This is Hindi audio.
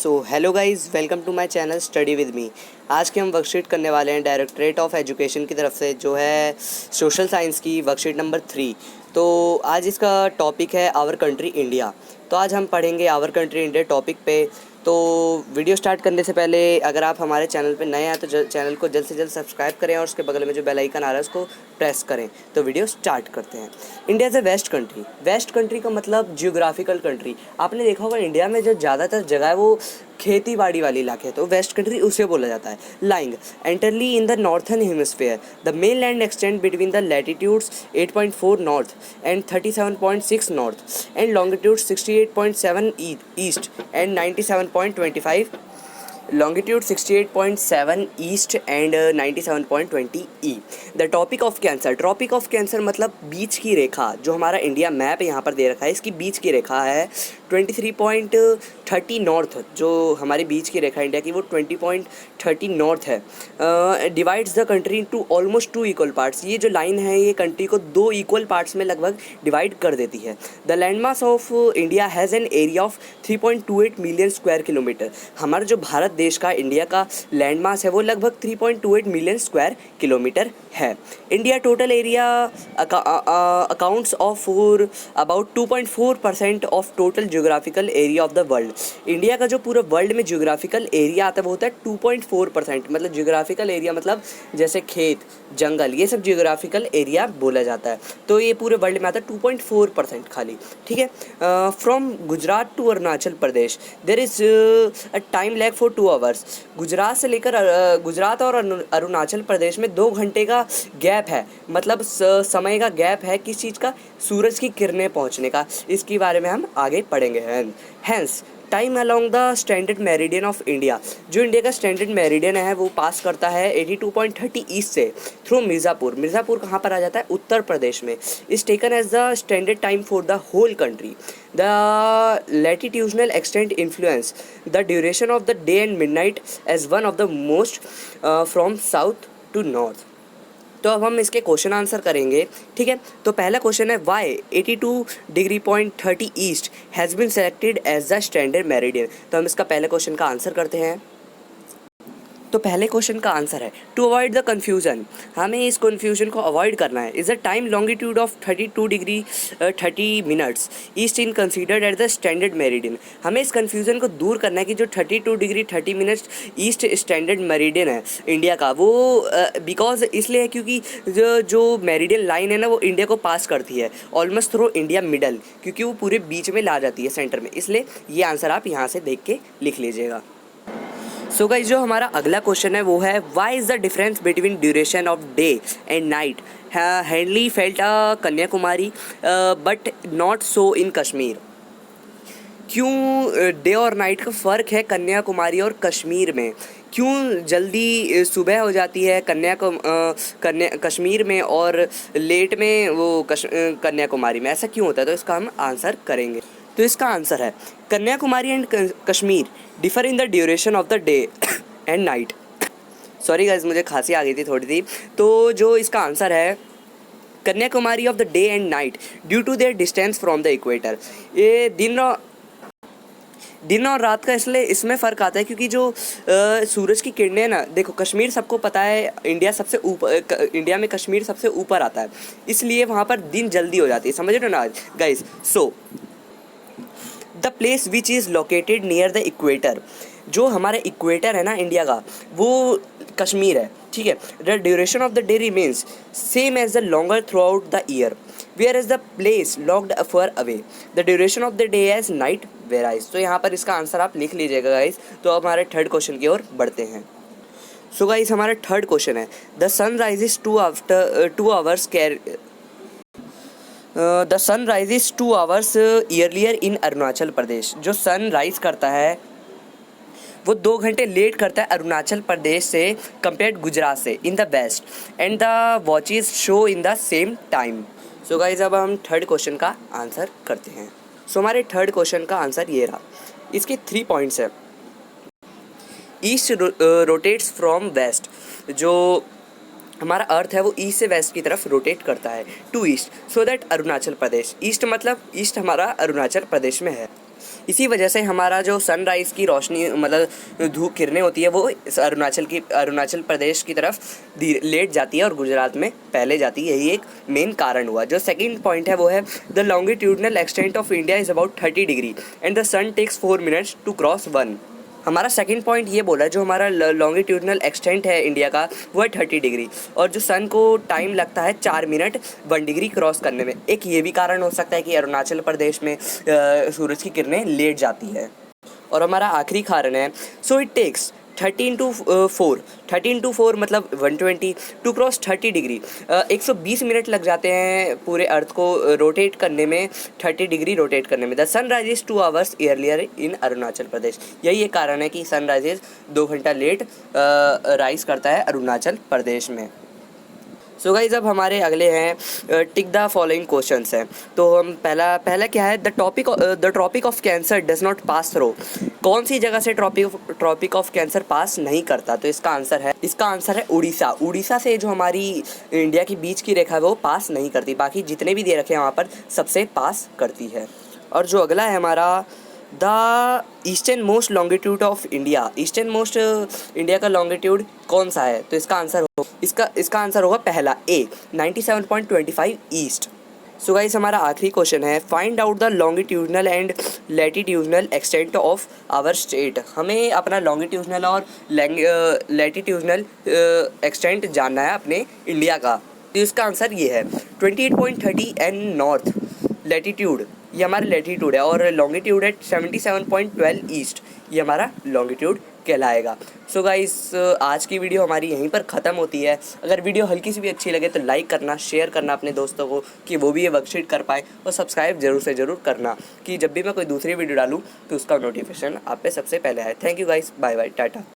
So hello guys, welcome to my channel study with me. आज के हम वर्कशीट करने वाले हैं डायरेक्टरेट ऑफ एजुकेशन की तरफ से, जो है सोशल साइंस की वर्कशीट नंबर 3। तो आज इसका टॉपिक है आवर कंट्री इंडिया। तो आज हम पढ़ेंगे आवर कंट्री इंडिया टॉपिक पे। तो वीडियो स्टार्ट करने से पहले अगर आप हमारे चैनल पे नए हैं तो चैनल को जल्द से जल्द सब्सक्राइब करें और उसके बगल में जो बेल आइकन आ रहा है उसको प्रेस करें। तो वीडियो स्टार्ट करते हैं। India is a vast country. Vast country का मतलब जियोग्राफिकल कंट्री। आपने देखा होगा इंडिया में जो ज़्यादातर जगह है वो खेती बाड़ी वाली इलाके है, तो वेस्ट कंट्री उसे बोला जाता है। Lying entirely in the northern hemisphere, the mainland extend between the latitudes 8.4 north and 37.6 north and longitude 68.7 east and 97.25 longitude 68.7 east and 97.20 E। The topic of cancer. Tropic of cancer मतलब बीच की रेखा। जो हमारा इंडिया मैप यहाँ पर दे रखा है, इसकी बीच की रेखा है 23.30 नॉर्थ। जो हमारी बीच की रेखा इंडिया की वो 20.30 नॉर्थ है। Divides the country to almost 2 equal parts. ये जो लाइन है ये कंट्री को 2 इक्वल पार्ट्स में लगभग डिवाइड कर देती है। The land mass of India has an area of 3.28 million square kilometre. हमारा जो भारत देश का, इंडिया का लैंड मास है वो लगभग 3.28 मिलियन स्क्वायर किलोमीटर है। India total area accounts of for about 2.4% of total geographical area of the world. India का जो पूरा वर्ल्ड में जियोग्राफिकल एरिया आता है वो होता है 2.4%। मतलब जियोग्राफिकल एरिया मतलब जैसे खेत, जंगल, ये सब जियोग्राफिकल एरिया बोला जाता है। तो ये पूरे वर्ल्ड में आता है 2.4% खाली, ठीक है। From Gujarat to Arunachal Pradesh there is a time lag for 2 hours. Gujarat से लेकर गुजरात और अरुणाचल प्रदेश में 2 घंटे का गैप है। मतलब समय का गैप है किस चीज़ का? सूरज की किरणें पहुंचने का। इसके बारे में हम आगे पढ़ेंगे। Hence time along the standard meridian of India. जो इंडिया का स्टैंडर्ड मेरिडियन है वो पास करता है 82.30 ईस्ट से थ्रू मिर्ज़ापुर। मिर्ज़ापुर कहाँ पर आ जाता है? उत्तर प्रदेश में। Is taken as the standard time for the whole country. The latitudinal extent influence the duration of the day and midnight as one of the most from south to north. तो अब हम इसके क्वेश्चन आंसर करेंगे, ठीक है। तो पहला क्वेश्चन है why 82°.30 east has been selected as the standard meridian. तो हम इसका पहले क्वेश्चन का आंसर करते हैं। तो पहले क्वेश्चन का आंसर है टू अवॉइड द कन्फ्यूज़न। हमें इस कन्फ्यूजन को अवॉइड करना है। Is the time longitude of 32°30' east in considered at the standard meridian. हमें इस कन्फ्यूज़न को दूर करना है कि जो 32°30' ईस्ट स्टैंडर्ड मेरिडियन है इंडिया का, वो बिकॉज इसलिए है क्योंकि जो मेरिडियन लाइन है ना वो इंडिया को पास करती है ऑलमोस्ट थ्रू इंडिया मिडल, क्योंकि वो पूरे बीच में ला जाती है, सेंटर में। इसलिए ये आंसर आप यहाँ से देख के लिख लीजिएगा। सो गाइस, जो हमारा अगला क्वेश्चन है वो है why is the difference between duration of day and night hardly felt Kanyakumari but not so in Kashmir. क्यों डे और नाइट का फ़र्क है कन्याकुमारी और कश्मीर में? क्यों जल्दी सुबह हो जाती है कश्मीर में और लेट में वो कन्याकुमारी में? ऐसा क्यों होता है? तो इसका हम आंसर करेंगे। तो इसका आंसर है Kanyakumari and Kashmir differ in the duration of the day and night. Sorry guys, मुझे खांसी आ गई थी थोड़ी सी। तो जो इसका आंसर है Kanyakumari of the day and night due to their distance from the equator. ये दिन और रात का इसलिए इसमें फ़र्क आता है क्योंकि जो सूरज की किरणें ना, देखो कश्मीर सबको पता है इंडिया में कश्मीर सबसे ऊपर आता है, इसलिए वहाँ पर दिन जल्दी हो जाती है। समझ रहे हो ना guys? So the place which is located near the equator. जो हमारा इक्वेटर है ना इंडिया का, वो कश्मीर है, ठीक है। The duration of the day remains same as the longer throughout the year where is the place locked for away the duration of the day as night varies. तो यहाँ पर इसका आंसर आप लिख लीजिएगा गाइस। तो अब हमारे थर्ड क्वेश्चन की ओर बढ़ते हैं। सो गाइस, हमारा थर्ड क्वेश्चन है the sun rises 2 hours the sun rises 2 hours earlier in Arunachal Pradesh. जो सन राइज करता है वो 2 घंटे लेट करता है अरुणाचल प्रदेश से कंपेयर्ड गुजरात से in the west and the watches show in the same time. So guys, अब हम थर्ड क्वेश्चन का आंसर करते हैं। सो हमारे थर्ड क्वेश्चन का आंसर ये रहा। इसके 3 पॉइंट्स है। East rotates from west. जो हमारा अर्थ है वो ईस्ट से वेस्ट की तरफ रोटेट करता है to east, so that Arunachal Pradesh. East मतलब ईस्ट हमारा अरुणाचल प्रदेश में है। इसी वजह से हमारा जो सनराइज़ की रोशनी मतलब धूप किरणें होती है वो अरुणाचल प्रदेश की तरफ लेट जाती है और गुजरात में पहले जाती है। यही एक मेन कारण हुआ। जो सेकंड पॉइंट है वो है the longitudinal extent of India is about 30 degree and the sun takes 4 minutes to cross 1। हमारा सेकंड पॉइंट ये बोला, जो हमारा लॉन्गिट्यूडनल एक्सटेंट है इंडिया का वो है 30 डिग्री और जो सन को टाइम लगता है 4 मिनट 1 डिग्री क्रॉस करने में। एक ये भी कारण हो सकता है कि अरुणाचल प्रदेश में सूरज की किरणें लेट जाती है। और हमारा आखिरी कारण है सो इट टेक्स 13 to 4 मतलब 120 टू क्रॉस 30 डिग्री। 120 मिनट लग जाते हैं पूरे अर्थ को रोटेट करने में, 30 डिग्री रोटेट करने में। The sun rises 2 hours earlier in Arunachal Pradesh. यही एक कारण है कि सन राइजेस 2 घंटा लेट राइज करता है अरुणाचल प्रदेश में। सो गाइज अब हमारे अगले हैं टिक द फॉलोइंग क्वेश्चंस हैं। तो हम पहला क्या है, the tropic of Cancer does not pass through. कौन सी जगह से ट्रॉपिक ऑफ कैंसर पास नहीं करता? तो इसका आंसर है उड़ीसा। उड़ीसा से जो हमारी इंडिया की बीच की रेखा है वो पास नहीं करती, बाकी जितने भी दे रखे हैं वहाँ पर सबसे पास करती है। और जो अगला है हमारा the eastern most longitude of India. Eastern most India का लॉन्गिट्यूड कौन सा है? तो इसका आंसर होगा पहला ए 97.25 ईस्ट। सो गाइस हमारा आखिरी क्वेश्चन है find out the longitudinal and latitudinal extent of our state. हमें अपना लॉन्गिट्यूडनल और लैटिट्यूडनल एक्सटेंट जानना है अपने इंडिया का। तो इसका आंसर ये है 28.30 एन नॉर्थ लैटिट्यूड, ये हमारा लैटिट्यूड है, और लॉन्गिट्यूड है 77.12 ईस्ट, ये हमारा लॉन्गिट्यूड कहलाएगा। सो गाइस आज की वीडियो हमारी यहीं पर ख़त्म होती है। अगर वीडियो हल्की सी भी अच्छी लगे तो लाइक करना, शेयर करना अपने दोस्तों को कि वो भी ये वर्कशीट कर पाए, और सब्सक्राइब जरूर से ज़रूर करना कि जब भी मैं कोई दूसरी वीडियो डालूँ तो उसका नोटिफिकेशन आप पे सबसे पहले आए। Thank you guys, bye bye, Tata.